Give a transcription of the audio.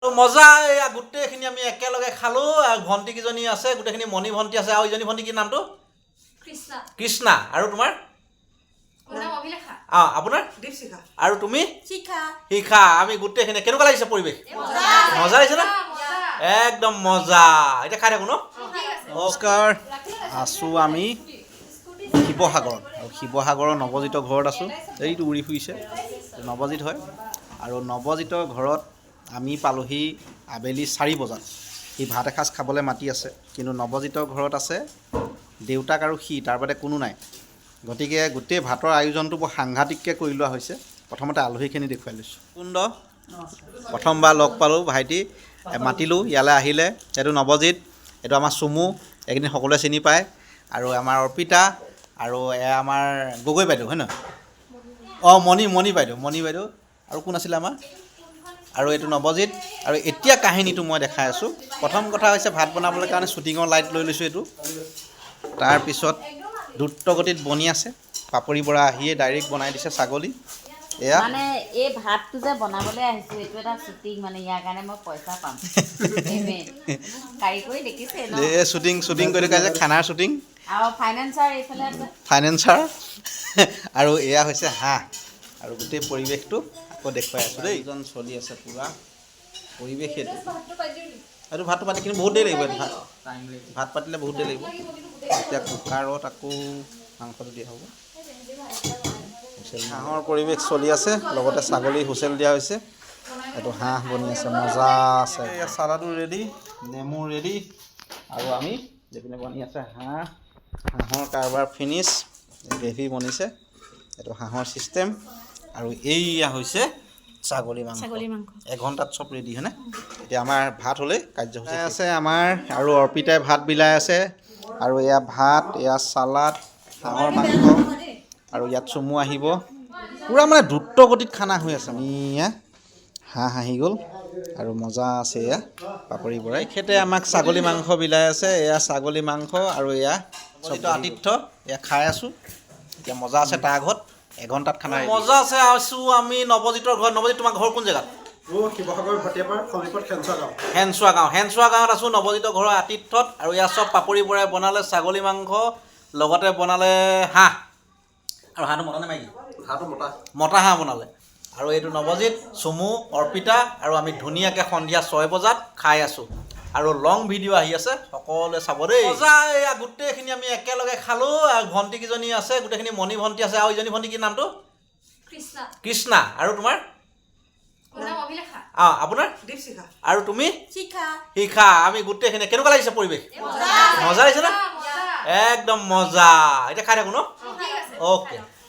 মজা এয়া গোটেইখিনি আমি একেলগে খালো ভণ্টি কিজনী আছে গোটেইখিনি মণি ভণ্টি আছে আৰু ইজনী ভণ্টি কি নামটো কৃষ্ণা কৃষ্ণা আৰু তোমাৰ আপোনাৰ দীপশিখা আৰু তুমি শিখা আমি গোটেইখিনি কেনেকুৱা লাগিছে পৰিৱেশ মজা লাগিছে না একদম মজা এতিয়া খাই থাকো ন নমস্কাৰ আছো আমি শিৱসাগৰত আৰু শিৱসাগৰৰ নৱজিত ঘৰত আছোঁ এইটো উৰি ফুৰিছে নৱজিত হয় আৰু নৱজিতৰ ঘৰত আমি পালোহি আবেলি 4 বজাত সি ভাত এসাঁজ খাবলৈ মাতি আছে কিন্তু নৱজিতৰ ঘৰত আছে দেউতাক আৰু সি তাৰ বাদে কোনো নাই গতিকে গোটেই ভাতৰ আয়োজনটো বৰ সাংঘাতিককৈ কৰি লোৱা হৈছে প্ৰথমতে আলহীখিনি দেখুৱাই লৈছোঁ কুণ্ড প্ৰথমবাৰ লগ পালোঁ ভাইটি মাতিলোঁ ইয়ালৈ আহিলে এইটো নৱজিত এইটো আমাৰ চুমু এইখিনি সকলোৱে চিনি পায় আৰু আমাৰ অৰ্পিতা আৰু এয়া আমাৰ গগৈ বাইদেউ হয় নহয় অঁ মণি বাইদেউ আৰু কোন আছিলে আমাৰ আৰু এইটো নৱজিত আৰু এতিয়া কাহিনীটো মই দেখাই আছোঁ প্ৰথম কথা হৈছে ভাত বনাবলৈ কাৰণে শ্বুটিঙৰ লাইট লৈ লৈছোঁ এইটো তাৰপিছত দ্ৰুতগতিত বনি আছে পাপৰি বৰা আহিয়ে ডাইৰেক্ট বনাই দিছে ছাগলী এয়া মানে এই ভাতটো যে বনাবলৈ আহিছোঁ এইটো এটা শ্বুটিং মানে ইয়াৰ কাৰণে মই পইচা পাম কাৰিকৰি দেখিছে ন এই শ্বুটিং কৰি থকা যে খানাৰ শ্বুটিং আৰু ফাইনেন্সাৰ এইফালে আছে ফাইনেন্সাৰ আৰু এয়া হৈছে হাঁহ আৰু গোটেই পৰিৱেশটো আকৌ দেখুৱাই আছোঁ দেই এইজন চলি আছে পূৰা পৰিৱেশ এইটো ভাতটো পাতি কিন্তু বহুত দেৰি লাগিব এইটো ভাত পাতিলে বহুত দেৰি লাগিব এতিয়া কুকাৰত আকৌ মাংসটো দিয়া হ'ব হাঁহৰ পৰিৱেশ চলি আছে লগতে ছাগলী হুচেল দিয়া হৈছে এইটো হাঁহ বনি আছে মজা আছে চালাডো ৰেডি নেমু ৰেডি আৰু আমি যিপিনে বনি আছে হাঁহৰ কাৰবাৰ ফিনিছ গ্ৰেভি বনিছে এইটো হাঁহৰ ছিষ্টেম আৰু এইয়া হৈছে ছাগলী মাংস এঘণ্টাত চব ৰেডি হয়নে এতিয়া আমাৰ ভাত হ'লেই কাৰ্যসূচী আছে আমাৰ আৰু অৰ্পিতাই ভাত বিলাই আছে আৰু এয়া ভাত এয়া চালাড হাঁহৰ মাংস আৰু ইয়াত চুমু আহিব পূৰা মানে দ্ৰুত গতিত খানা হৈ আছে এয়া হাঁহ আহি গ'ল আৰু মজা আছে এয়া পাপৰি বৰাই এখেতে আমাক ছাগলী মাংস বিলাই আছে এয়া ছাগলী মাংস আৰু এয়া চবটো আতিথ্য এয়া খাই আছোঁ এতিয়া মজা আছে তাৰ ঘৰত এঘণ্টাত খানা মজা আছে আছোঁ আমি নৱজিতৰ ঘৰত নৱজিত তোমাৰ ঘৰ কোন জেগাত শিৱসাগৰ ভাটিয়াপাৰ সমীপত হেনচোৱা গাঁৱত আছোঁ নৱজিতৰ ঘৰৰ আতিথ্যত আৰু ইয়াত চব পাপৰি বৰাই বনালে ছাগলী মাংস লগতে বনালে হাঁহ আৰু হাঁহটো মতা নে মাইকী হাঁহটো মতা হাঁহ বনালে আৰু এইটো নৱজিত চুমু অৰ্পিতা আৰু আমি ধুনীয়াকৈ সন্ধিয়া 6 বজাত খাই আছোঁ আৰু লং ভিডিঅ' আহি আছে সকলোৱে চাব দেই মজা এয়া গোটেইখিনি আমি একেলগে খালোঁ আৰু ভণ্টি কিজনী আছে গোটেইখিনি মণি ভণ্টি আছে আৰু ইজনী ভণ্টি কি নামটো কৃষ্ণা আৰু তোমাৰ আপোনাৰ দীপশিখা আৰু তুমি শিখা আমি গোটেইখিনি কেনেকুৱা লাগিছে পৰিৱেশ মজা লাগিছে না একদম মজা এতিয়া খাই থাকোঁ ন অ'কে